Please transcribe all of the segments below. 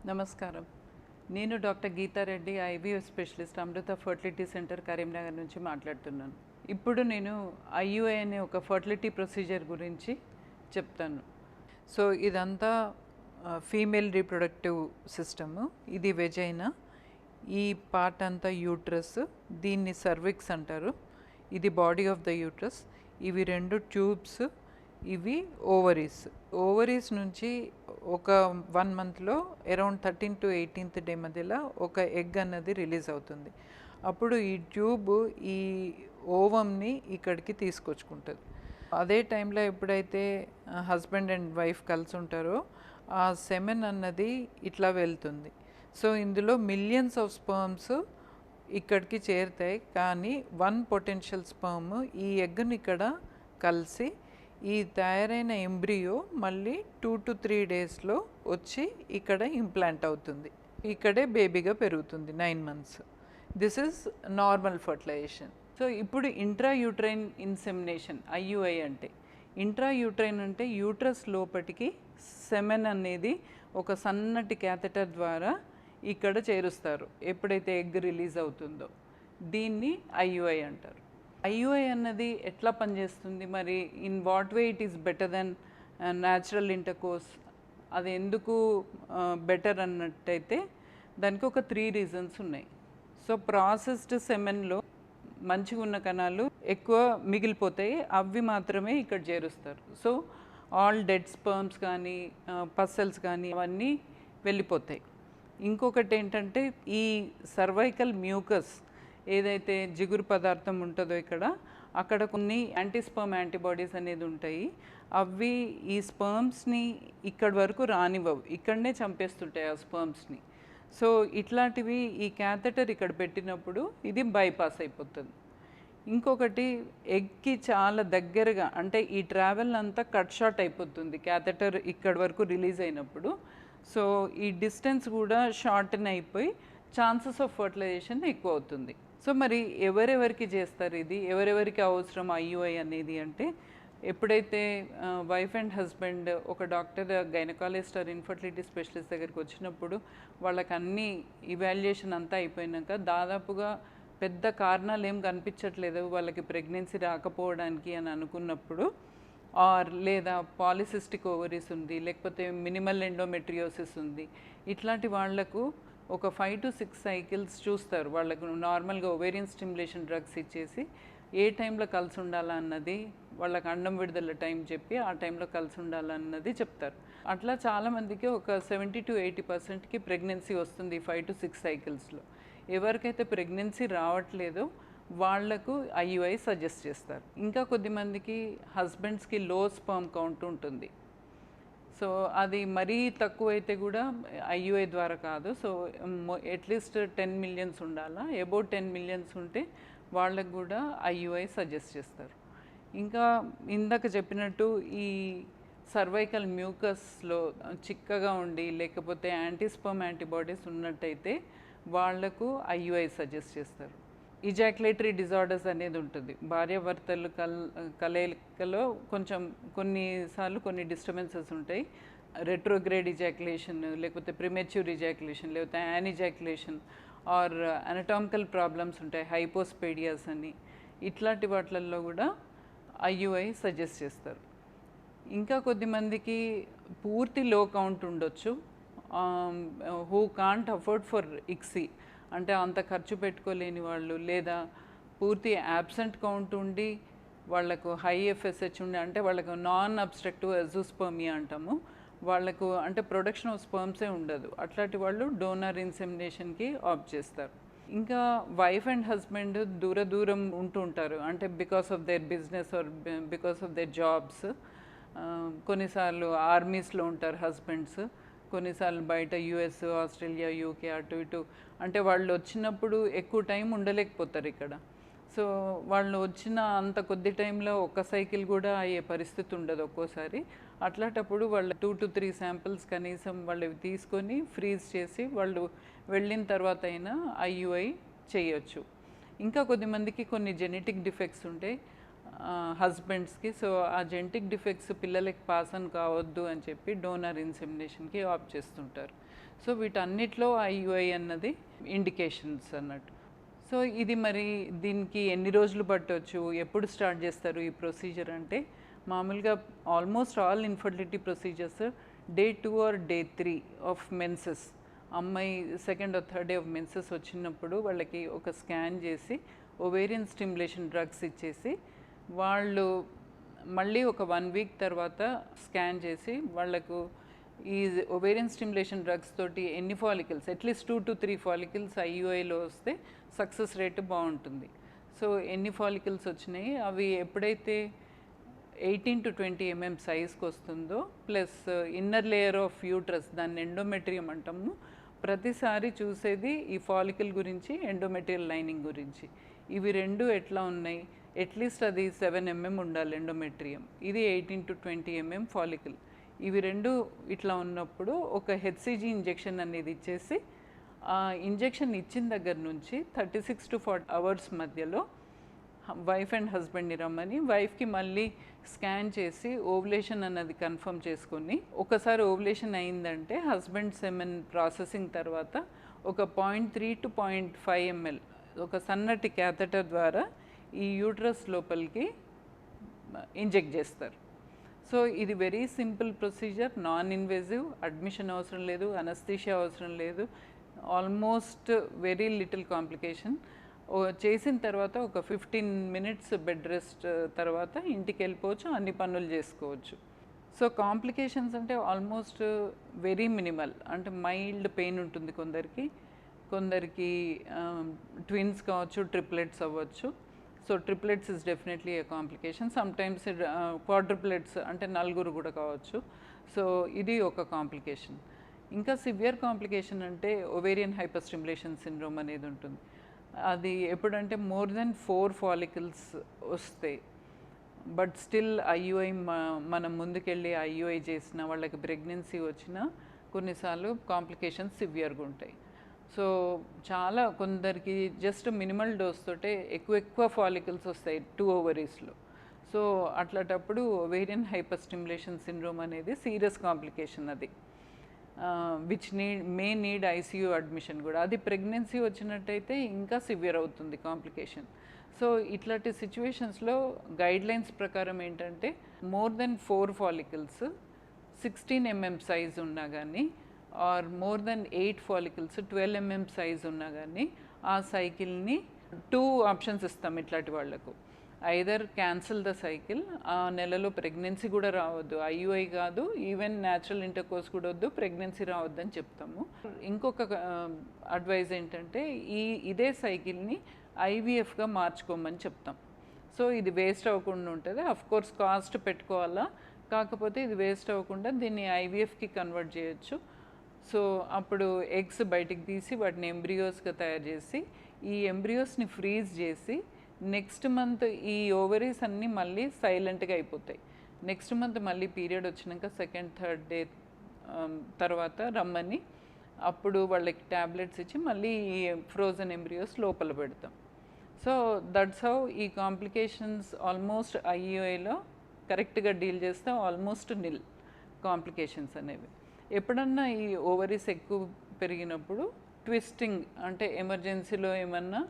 నమస్కారం. నేను doctor Geetha Reddy, IVF specialist, Amrutha fertility centre, Karimnagar నుంచి మాట్లాడుతున్నాను. ఇప్పుడు నేను ఐయుఐ అనే ఒక ఫర్టిలిటీ ప్రొసీజర్ గురించి చెప్తాను. సో ఇదంతా ఫీమేల్ రీప్రొడక్టివ్ సిస్టమ్. ఇది వెజైనా, ఈ పార్ట్ అంతా యూట్రస్, దీన్ని సర్విక్స్ అంటారు. ఇది బాడీ ఆఫ్ ద యూట్రస్. ఇవి రెండు ట్యూబ్స్, ఇవి ఓవరీస్ నుంచి ఒక 1 మంత్లో అరౌండ్ 13 to 18th డే మధ్యలో ఒక ఎగ్ అన్నది రిలీజ్ అవుతుంది. అప్పుడు ఈ ట్యూబ్ ఈ ఓవంని ఇక్కడికి తీసుకొచ్చుకుంటుంది. అదే టైంలో ఎప్పుడైతే హస్బెండ్ అండ్ వైఫ్ కలిసి ఉంటారో ఆ సెమెన్ అన్నది ఇట్లా వెళ్తుంది. సో ఇందులో మిలియన్స్ ఆఫ్ స్పర్మ్స్ ఇక్కడికి చేరుతాయి. కానీ 1 పొటెన్షియల్ స్పర్మ్ ఈ ఎగ్ని ఇక్కడ కలిసి ఈ తయారైన ఎంబ్రియో మళ్ళీ 2 to 3 డేస్లో వచ్చి ఇక్కడ ఇంప్లాంట్ అవుతుంది. ఇక్కడే బేబీగా పెరుగుతుంది 9 months. This is normal fertilization. So ఇప్పుడు ఇంట్రా యూటరైన్ ఇన్సెమినేషన్, ఐయుఐ అంటే ఇంట్రా యూటరైన్ అంటే యూట్రస్ లోపటికి సెమెన్ అనేది ఒక సన్నటి క్యాథెటర్ ద్వారా ఇక్కడ చేరుస్తారు ఎప్పుడైతే ఎగ్ రిలీజ్ అవుతుందో. దీన్ని ఐయుఐ అంటారు. ఐయుఐ అన్నది ఎట్లా పనిచేస్తుంది, మరి in what way it is better than natural intercourse, అది ఎందుకు బెటర్ అన్నట్టయితే దానికి ఒక 3 reasons ఉన్నాయి. సో ప్రాసెస్డ్ సెమెన్లో మంచిగా ఉన్న కణాలు ఎక్కువ మిగిలిపోతాయి, అవి మాత్రమే ఇక్కడ చేరుస్తారు. సో ఆల్ డెడ్ స్పర్మ్స్ కానీ పస్సెల్స్ కానీ అవన్నీ వెళ్ళిపోతాయి. ఇంకొకటి ఏంటంటే ఈ సర్వైకల్ మ్యూకస్ ఏదైతే జిగురు పదార్థం ఉంటుందో అక్కడ కొన్ని యాంటీస్పర్మ్ యాంటీబాడీస్ అనేది ఉంటాయి. అవి ఈ స్పర్మ్స్ని ఇక్కడి వరకు రానివ్వవు, ఇక్కడనే చంపేస్తుంటాయి ఆ స్పర్మ్స్ని. సో ఇట్లాంటివి ఈ క్యాథెటర్ ఇక్కడ పెట్టినప్పుడు ఇది బైపాస్ అయిపోతుంది. ఇంకొకటి ఎగ్కి చాలా దగ్గరగా, అంటే ఈ ట్రావెల్ అంతా కట్ షార్ట్ అయిపోతుంది క్యాథెటర్ ఇక్కడి వరకు రిలీజ్ అయినప్పుడు. సో ఈ డిస్టెన్స్ కూడా షార్టన్ అయిపోయి ఛాన్సెస్ ఆఫ్ ఫర్టిలైజేషన్ ఎక్కువ అవుతుంది. సో మరి ఎవరెవరికి చేస్తారు ఇది, ఎవరెవరికి అవసరం ఐయుఐ అనేది అంటే, ఎప్పుడైతే వైఫ్ అండ్ హస్బెండ్ ఒక doctor, gynaecologist or infertility specialist దగ్గరికి వచ్చినప్పుడు వాళ్ళకి అన్ని ఇవాల్యుయేషన్ అంతా అయిపోయినాక దాదాపుగా పెద్ద కారణాలు ఏం కనిపించట్లేదు వాళ్ళకి ప్రెగ్నెన్సీ రాకపోవడానికి అని అనుకున్నప్పుడు, ఆర్ లేదా పాలిసిస్టిక్ ఓవరీస్ ఉంది, లేకపోతే మినిమల్ ఎండోమెట్రియోసిస్ ఉంది, ఇట్లాంటి వాళ్లకు ఒక 5 to 6 cycles చూస్తారు. వాళ్ళకు నార్మల్గా ఓవేరియన్ స్టిమ్యులేషన్ డ్రగ్స్ ఇచ్చేసి ఏ టైంలో కలిసి ఉండాలా అన్నది, వాళ్ళకి అండం విడుదల టైం చెప్పి ఆ టైంలో కలిసి ఉండాలన్నది చెప్తారు. అట్లా చాలామందికి ఒక 70 to 80% ప్రెగ్నెన్సీ వస్తుంది 5 to 6 cyclesలో. ఎవరికైతే ప్రెగ్నెన్సీ రావట్లేదో వాళ్లకు ఐయుఐ సజెస్ట్ చేస్తారు. ఇంకా కొద్దిమందికి హస్బెండ్స్కి లో స్పర్మ్ కౌంట్ ఉంటుంది. సో అది మరీ తక్కువ అయితే కూడా ఐయుఐ ద్వారా కాదు. సో అట్లీస్ట్ 10 million ఉండాలా, అబౌట్ 10 million ఉంటే వాళ్ళకు కూడా ఐయుఐ సజెస్ట్ చేస్తారు. ఇంకా ఇందాక చెప్పినట్టు ఈ సర్వైకల్ మ్యూకస్లో చిక్కగా ఉండి లేకపోతే యాంటీస్పర్మ్ యాంటీబాడీస్ ఉన్నట్టయితే వాళ్లకు ఐయుఐ సజెస్ట్ చేస్తారు. ఇజాక్యులేటరీ డిజార్డర్స్ అనేది ఉంటుంది, భార్యాభర్తలు కలయికలో కొంచెం కొన్నిసార్లు కొన్ని డిస్టర్బెన్సెస్ ఉంటాయి. రెట్రోగ్రేడ్ ఇజాక్యులేషన్, లేకపోతే ప్రిమెచ్యూర్ ఇజాక్యులేషన్, లేకపోతే యానిజాక్యులేషన్, ఆర్ అనటామికల్ ప్రాబ్లమ్స్ ఉంటాయి, హైపోస్పేడియాస్ అని. ఇట్లాంటి వాటిల్లో కూడా ఐయుఐ సజెస్ట్ చేస్తారు. ఇంకా కొద్దిమందికి పూర్తి లో కౌంట్ ఉండొచ్చు, who can't afford for ICSI, అంటే అంత ఖర్చు పెట్టుకోలేని వాళ్ళు, లేదా పూర్తి యాబ్సెంట్ కౌంట్ ఉండి వాళ్లకు హై ఎఫ్ఎస్హెచ్ ఉండి, అంటే వాళ్ళకు నాన్ అబ్స్ట్రక్టివ్ ఎజోస్పర్మియా అంటాము, వాళ్లకు అంటే ప్రొడక్షన్ ఆఫ్ స్పర్మ్సే ఉండదు. అట్లాంటి వాళ్ళు డోనర్ ఇన్సెమినేషన్కి ఆప్ట్ చేస్తారు. ఇంకా వైఫ్ అండ్ హస్బెండ్ దూరం ఉంటూ ఉంటారు, అంటే because of their business are because of their jobs. కొన్నిసార్లు ఆర్మీస్లో ఉంటారు హస్బెండ్స్, కొన్నిసార్లు బయట యుఎస్, ఆస్ట్రేలియా, యూకే అటు ఇటు, అంటే వాళ్ళు వచ్చినప్పుడు ఎక్కువ టైం ఉండలేకపోతారు ఇక్కడ. సో వాళ్ళు వచ్చిన అంత కొద్ది టైంలో ఒక్క సైకిల్ కూడా అయ్యే పరిస్థితి ఉండదు ఒక్కోసారి. అట్లాంటప్పుడు వాళ్ళు 2 to 3 samples కనీసం వాళ్ళు తీసుకొని ఫ్రీజ్ చేసి వాళ్ళు వెళ్ళిన తర్వాత అయినా ఐయుఐ చేయొచ్చు. ఇంకా కొద్దిమందికి కొన్ని జెనెటిక్ డిఫెక్ట్స్ ఉంటాయి హస్బెండ్స్కి. సో ఆ జెనెటిక్ డిఫెక్ట్స్ పిల్లలకి పాస్ ఆన్ కావద్దు అని చెప్పి డోనర్ ఇన్సెమినేషన్కి ఆప్ట్ చేస్తుంటారు. సో వీటన్నిటిలో IUI అన్నది ఇండికేషన్స్ అన్నట్టు. సో ఇది మరి దీనికి ఎన్ని రోజులు పట్టవచ్చు, ఎప్పుడు స్టార్ట్ చేస్తారు ఈ ప్రొసీజర్ అంటే, మామూలుగా almost all infertility procedures day 2 or day 3 of menses, అమ్మాయి second or third day of menses వచ్చినప్పుడు వాళ్ళకి ఒక స్కాన్ చేసి ఓవేరియన్ స్టిమ్యులేషన్ డ్రగ్స్ ఇచ్చేసి వాళ్ళు మళ్ళీ ఒక 1 వీక్ తర్వాత స్కాన్ చేసి వాళ్ళకు ఈ ఓవేరియన్ స్టిమ్యులేషన్ డ్రగ్స్ తోటి ఎన్ని ఫాలికల్స్, అట్లీస్ట్ 2 to 3 ఫాలికల్స్ IUIలో వస్తే సక్సెస్ రేట్ బాగుంటుంది. సో ఎన్ని ఫాలికల్స్ వచ్చినాయి, అవి ఎప్పుడైతే 18 to 20 mm సైజ్కి వస్తుందో, plus inner layer of uterus, దాన్ని ఎండోమెట్రియం అంటాము. ప్రతిసారి చూసేది ఈ ఫాలికల్ గురించి, ఎండోమెట్రియల్ లైనింగ్ గురించి. ఇవి రెండు ఎట్లా ఉన్నాయి, అట్లీస్ట్ అది 7 mm ఉండాలి ఎండోమెట్రియం, ఇది 18 to 20 mm ఫాలికల్. ఇవి రెండు ఇట్లా ఉన్నప్పుడు ఒక HCG ఇంజెక్షన్ అనేది ఇచ్చేసి, ఆ ఇంజెక్షన్ ఇచ్చిన దగ్గర నుంచి 36 to 40 hours మధ్యలో వైఫ్ అండ్ హస్బెండ్ని రమ్మని, వైఫ్కి మళ్ళీ స్కాన్ చేసి ఓవులేషన్ అన్నది కన్ఫర్మ్ చేసుకొని, ఒకసారి ఓవులేషన్ అయిందంటే హస్బెండ్ సెమెన్ ప్రాసెసింగ్ తర్వాత ఒక 0.3 to 0.5 ml ఒక సన్నటి క్యాథెటర్ ద్వారా ఈ యూట్రస్ లోపలికి ఇంజెక్ట్ చేస్తారు. సో ఇది very simple procedure, non invasive, admission అవసరం లేదు, అనస్థీషియా అవసరం లేదు, ఆల్మోస్ట్ వెరీ లిటిల్ కాంప్లికేషన్. చేసిన తర్వాత ఒక 15 minutes బెడ్ రెస్ట్ తర్వాత ఇంటికి వెళ్ళిపోవచ్చు, అన్ని పనులు చేసుకోవచ్చు. సో కాంప్లికేషన్స్ అంటే ఆల్మోస్ట్ వెరీ మినిమల్, అంటే మైల్డ్ పెయిన్ ఉంటుంది కొందరికి, కొందరికి ట్విన్స్ కావచ్చు, ట్రిప్లెట్స్ అవ్వచ్చు. So triplets is definitely a complication. Sometimes quadruplets అంటే నలుగురు కూడా కావచ్చు. సో ఇది ఒక కాంప్లికేషన్. ఇంకా సివియర్ కాంప్లికేషన్ అంటే ఓవేరియన్ హైపర్ స్టిమ్యులేషన్ సిండ్రోమ్ అనేది ఉంటుంది. అది ఎప్పుడంటే మోర్ దెన్ 4 ఫాలికల్స్ వస్తాయి, బట్ స్టిల్ IUI మనం ముందుకెళ్ళి IUI చేసిన వాళ్ళకి ప్రెగ్నెన్సీ వచ్చిన కొన్నిసార్లు కాంప్లికేషన్స్ సివియర్గా ఉంటాయి. సో చాలా కొందరికి జస్ట్ మినిమల్ డోస్ తోటే ఎక్కువ ఫాలికల్స్ వస్తాయి 2 ovaries-లో. సో అట్లాంటప్పుడు ఓవేరియన్ హైపర్ స్టిమ్యులేషన్ సిండ్రోమ్ అనేది సీరియస్ కాంప్లికేషన్, అది which may need ICU admission కూడా. అది ప్రెగ్నెన్సీ వచ్చినట్టయితే ఇంకా సివియర్ అవుతుంది కాంప్లికేషన్. సో ఇట్లాంటి సిచ్యువేషన్స్లో గైడ్లైన్స్ ప్రకారం ఏంటంటే, more than 4 follicles 16 mm size ఉన్నా కానీ, or more than 8 follicles 12 mm size ఉన్నా కానీ ఆ సైకిల్ని 2 ఆప్షన్స్ ఇస్తాం ఇట్లాంటి వాళ్లకు. ఐదర్ క్యాన్సిల్ ద సైకిల్, ఆ నెలలో ప్రెగ్నెన్సీ కూడా రావద్దు, IUI కాదు, ఈవెన్ న్యాచురల్ ఇంటర్కోర్స్ కూడా వద్దు, ప్రెగ్నెన్సీ రావద్దని చెప్తాము. ఇంకొక అడ్వైజ్ ఏంటంటే, ఇదే సైకిల్ని IVFగా మార్చుకోమని చెప్తాం. సో ఇది వేస్ట్ అవ్వకుండా ఉంటుంది. అఫ్కోర్స్ కాస్ట్ పెట్టుకోవాలా, కాకపోతే ఇది వేస్ట్ అవ్వకుండా దీన్ని IVFకి కన్వర్ట్ చేయొచ్చు. సో అప్పుడు ఎగ్స్ బయటికి తీసి వాటిని ఎంబ్రియోస్గా తయారు చేసి, ఈ ఎంబ్రియోస్ని ఫ్రీజ్ చేసి నెక్స్ట్ మంత్ ఈ ఓవరీస్ అన్నీ మళ్ళీ సైలెంట్గా అయిపోతాయి. నెక్స్ట్ మంత్ మళ్ళీ పీరియడ్ వచ్చినాక సెకండ్ థర్డ్ డే తర్వాత రమ్మని, అప్పుడు వాళ్ళకి ట్యాబ్లెట్స్ ఇచ్చి మళ్ళీ ఈ ఫ్రోజన్ ఎంబ్రియోస్ లోపల పెడతాం. సో దట్స్ హౌ ఈ కాంప్లికేషన్స్ ఆల్మోస్ట్ IUIలో కరెక్ట్గా డీల్ చేస్తే ఆల్మోస్ట్ నిల్ కాంప్లికేషన్స్ అనేవి. ఎప్పుడన్నా ఈ ఓవరీస్ ఎక్కువ పెరిగినప్పుడు ట్విస్టింగ్ అంటే ఎమర్జెన్సీలో ఏమన్నా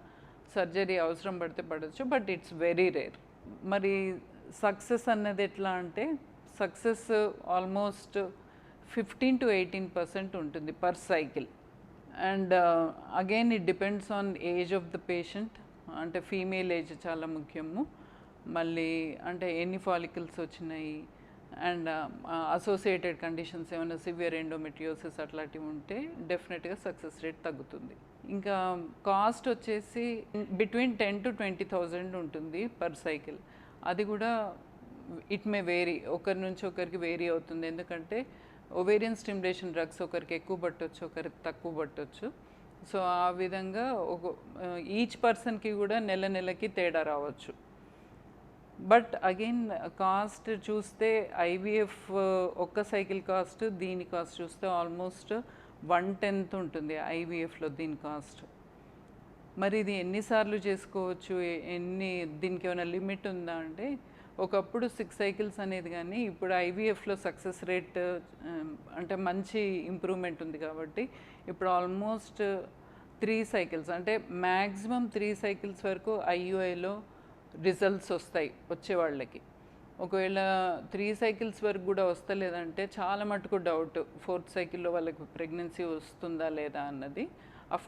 సర్జరీ అవసరం పడితే పడవచ్చు, బట్ ఇట్స్ వెరీ రేర్. మరి సక్సెస్ అన్నది ఎట్లా అంటే, సక్సెస్ ఆల్మోస్ట్ 15 to 18% ఉంటుంది per cycle. And again it depends on age of the patient, అంటే ఫీమేల్ ఏజ్ చాలా ముఖ్యము, మళ్ళీ అంటే ఎన్ని ఫాలికల్స్ వచ్చినాయి, అండ్ అసోసియేటెడ్ కండిషన్స్ ఏమైనా సివియర్ ఎండోమెట్రియోసిస్ అట్లాంటివి ఉంటే డెఫినెట్గా సక్సెస్ రేట్ తగ్గుతుంది. ఇంకా కాస్ట్ వచ్చేసి బిట్వీన్ 10 to 20,000 ఉంటుంది పర్ సైకిల్. అది కూడా ఇట్ మే వేరీ, ఒకరి నుంచి ఒకరికి వేరీ అవుతుంది, ఎందుకంటే ఓవేరియన్ స్టిమ్యులేషన్ డ్రగ్స్ ఒకరికి ఎక్కువ పట్టవచ్చు, ఒకరికి తక్కువ పట్టవచ్చు. సో ఆ విధంగా ఈచ్ పర్సన్కి కూడా నెలకి తేడా రావచ్చు. బట్ అగైన్ కాస్ట్ చూస్తే IVF ఒక్క సైకిల్ కాస్ట్, దీని కాస్ట్ చూస్తే ఆల్మోస్ట్ 1/10 ఉంటుంది IVFలో దీని కాస్ట్. మరి ఇది ఎన్నిసార్లు చేసుకోవచ్చు, దీనికి ఏమైనా లిమిట్ ఉందా అంటే, ఒకప్పుడు 6 సైకిల్స్ అనేది కానీ ఇప్పుడు ఐవీఎఫ్లో సక్సెస్ రేట్ అంటే మంచి ఇంప్రూవ్మెంట్ ఉంది కాబట్టి ఇప్పుడు ఆల్మోస్ట్ 3 సైకిల్స్ అంటే మ్యాక్సిమం 3 సైకిల్స్ వరకు ఐయుఐలో రిజల్ట్స్ వస్తాయి వచ్చే వాళ్ళకి. ఒకవేళ 3 సైకిల్స్ వరకు కూడా వస్తలేదంటే చాలా మటుకు డౌట్ 4th సైకిల్లో వాళ్ళకి ప్రెగ్నెన్సీ వస్తుందా లేదా అన్నది.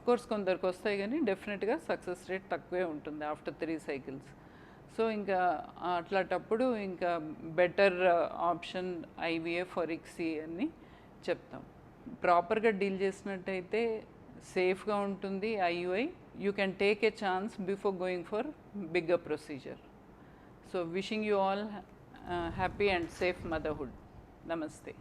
కోర్స్ కొందరికి వస్తాయి కానీ డెఫినెట్గా సక్సెస్ రేట్ తక్కువే ఉంటుంది ఆఫ్టర్ 3 సైకిల్స్. సో ఇంకా అట్లాంటప్పుడు ఇంకా better option IVF for ICSI అని చెప్తాం. ప్రాపర్గా డీల్ చేసినట్టయితే సేఫ్గా ఉంటుంది IUI. You can take a chance before going for bigger procedure. So wishing you all happy and safe motherhood. Namaste.